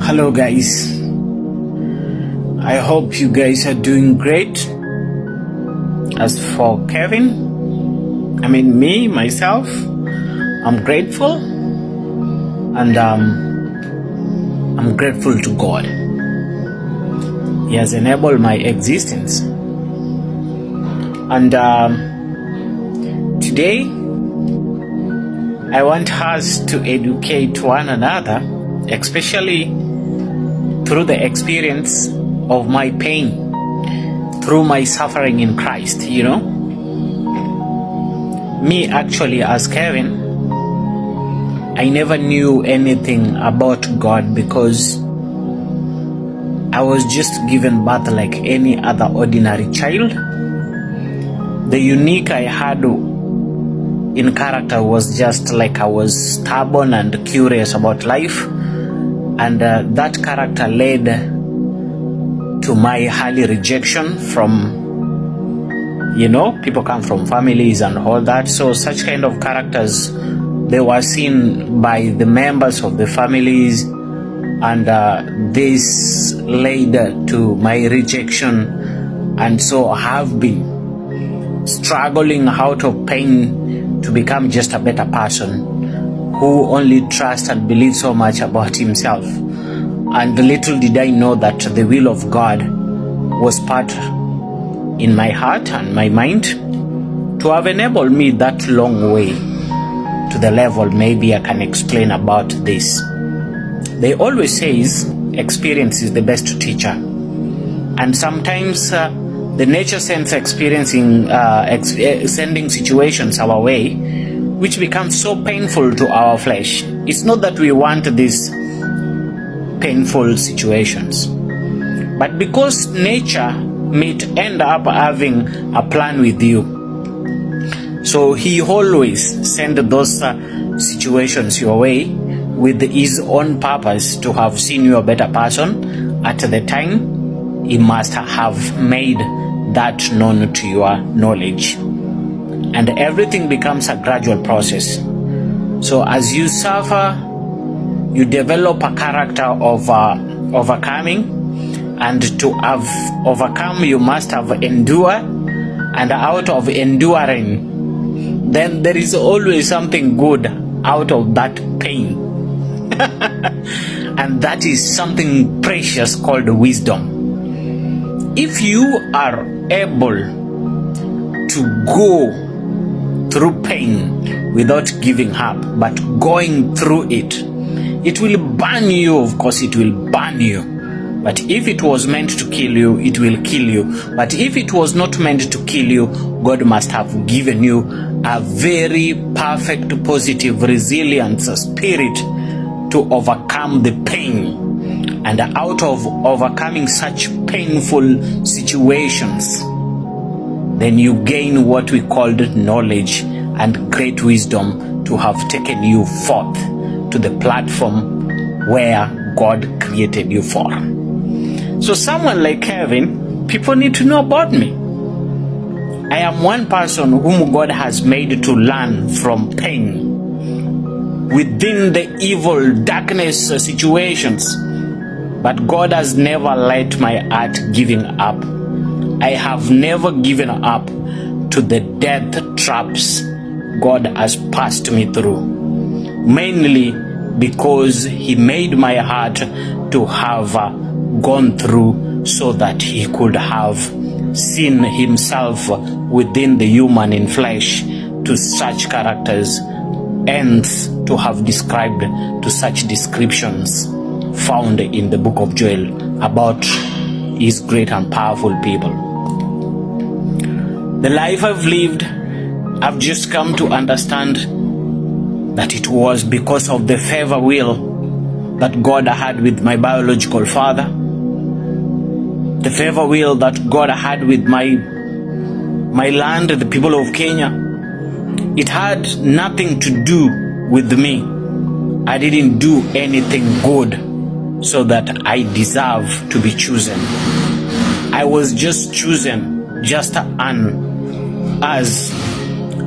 Hello guys, I hope you guys are doing great. As for Kevin, myself, I'm grateful, and I'm grateful to God. He has enabled my existence, and today I want us to educate one another, especially through the experience of my pain, through my suffering in Christ, Me actually, as Kevin, I never knew anything about God because I was just given birth like any other ordinary child. The unique I had in character was just like I was stubborn and curious about life. And that character led to my early rejection from, people come from families and all that. So such kind of characters, they were seen by the members of the families. And this led to my rejection. And so I have been struggling out of pain to become just a better person who only trusts and believes so much about himself. And little did I know that the will of God was part in my heart and my mind to have enabled me that long way to the level maybe I can explain about this. They always says experience is the best teacher. And sometimes the nature sends sending situations our way which becomes so painful to our flesh. It's not that we want these painful situations, but because nature may end up having a plan with you, so he always sends those situations your way with his own purpose to have seen you a better person. At the time, he must have made that known to your knowledge. And everything becomes a gradual process. So as you suffer, you develop a character of overcoming. And to have overcome, you must have endured. And out of enduring, then there is always something good out of that pain. And that is something precious called wisdom. If you are able to go through pain without giving up, but going through it, it will burn you. Of course, it will burn you. But if it was meant to kill you, it will kill you. But if it was not meant to kill you, God must have given you a very perfect, positive, resilient spirit to overcome the pain. And out of overcoming such painful situations, then you gain what we called knowledge and great wisdom to have taken you forth to the platform where God created you for. So someone like Kevin, people need to know about me. I am one person whom God has made to learn from pain within the evil darkness situations. But God has never let my heart giving up. I have never given up to the death traps God has passed me through. Mainly because He made my heart to have gone through so that He could have seen Himself within the human in flesh to such characters and to have described to such descriptions found in the book of Joel about His great and powerful people. The life I've lived, I've just come to understand that it was because of the favor will that God had with my biological father, the favor will that God had with my land, the people of Kenya. It had nothing to do with me. I didn't do anything good so that I deserve to be chosen. I was just chosen just as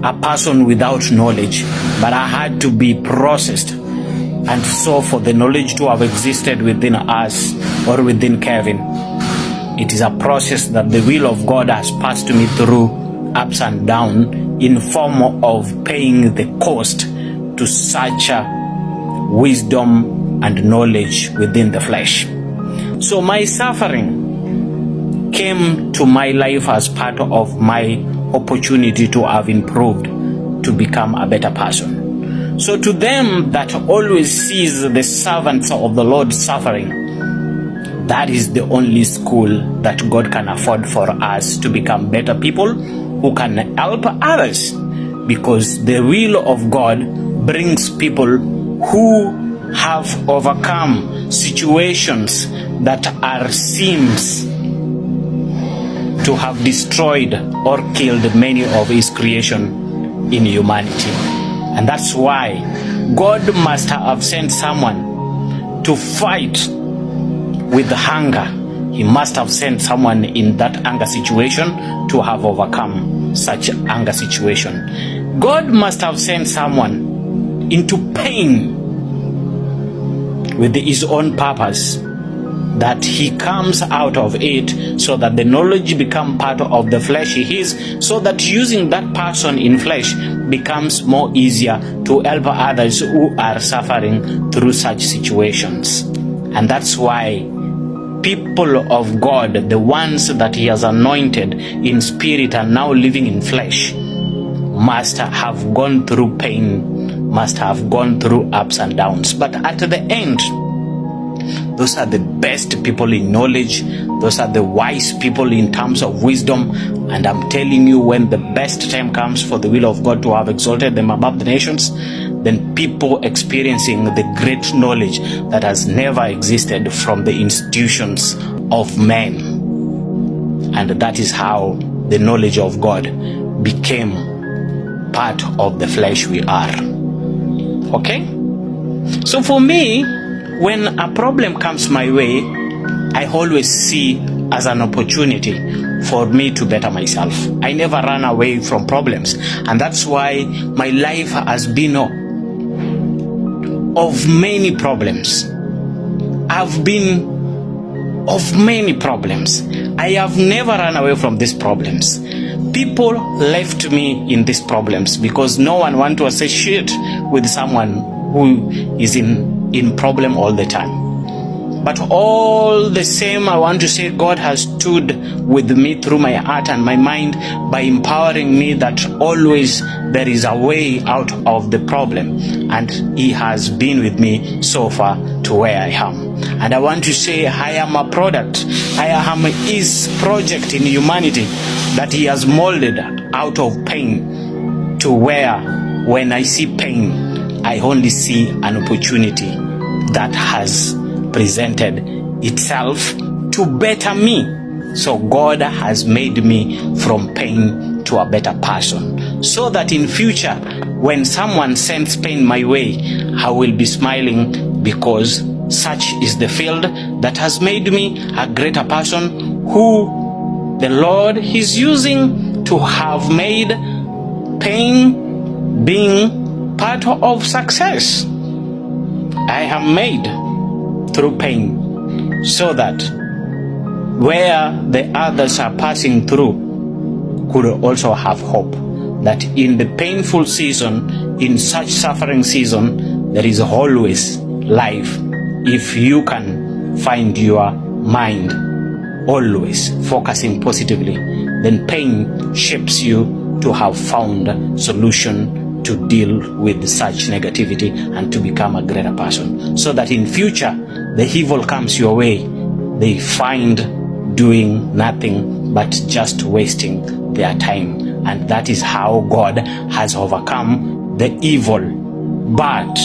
a person without knowledge, but I had to be processed And so for the knowledge to have existed within us or within Kevin, it is a process that the will of God has passed me through ups and down in form of paying the cost to such wisdom and knowledge within the flesh. So my suffering came to my life as part of my opportunity to have improved, to become a better person. So to them that always sees the servants of the Lord suffering, that is the only school that God can afford for us to become better people who can help others, because the will of God brings people who have overcome situations that are seems to have destroyed or killed many of his creation in humanity. And that's why God must have sent someone to fight with hunger. He must have sent someone in that hunger situation to have overcome such hunger situation. God must have sent someone into pain with his own purpose, that he comes out of it so that the knowledge become part of the flesh he is, so that using that person in flesh becomes more easier to help others who are suffering through such situations. And that's why people of God, the ones that he has anointed in spirit and now living in flesh, must have gone through pain, must have gone through ups and downs. But at the end, those are the best people in knowledge. Those are the wise people in terms of wisdom. And I'm telling you, when the best time comes for the will of God to have exalted them above the nations, then people experiencing the great knowledge that has never existed from the institutions of men. And that is how the knowledge of God became part of the flesh we are. Okay? So for me, when a problem comes my way, I always see as an opportunity for me to better myself. I never run away from problems. And that's why my life has been of many problems. I've been of many problems. I have never run away from these problems. People left me in these problems because no one wants to associate with someone who is in problem all the time. But all the same, I want to say God has stood with me through my heart and my mind by empowering me that always there is a way out of the problem, and he has been with me so far to where I am. And I want to say I am a product. I am his project in humanity that he has molded out of pain, to where when I see pain, I only see an opportunity that has presented itself to better me. So God has made me from pain to a better person, so that in future when someone sends pain my way, I will be smiling, because such is the field that has made me a greater person, who the Lord is using to have made pain being part of success. I am made through pain, so that where the others are passing through could also have hope, that in the painful season, in such suffering season, there is always life if you can find your mind always focusing positively. Then pain shapes you to have found solution to deal with such negativity and to become a greater person, so that in future the evil comes your way, they find doing nothing but just wasting their time. And that is how God has overcome the evil, but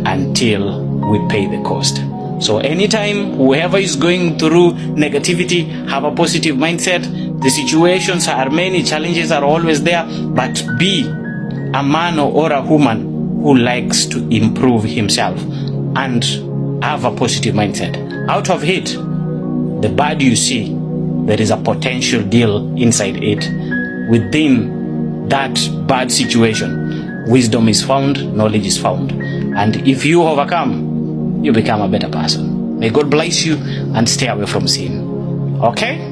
until we pay the cost. So anytime whoever is going through negativity, have a positive mindset. The situations are many, challenges are always there, but be a man or a woman who likes to improve himself and have a positive mindset. Out of it, the bad you see, there is a potential deal inside it. Within that bad situation, wisdom is found, knowledge is found. And if you overcome, you become a better person. May God bless you and stay away from sin. Okay?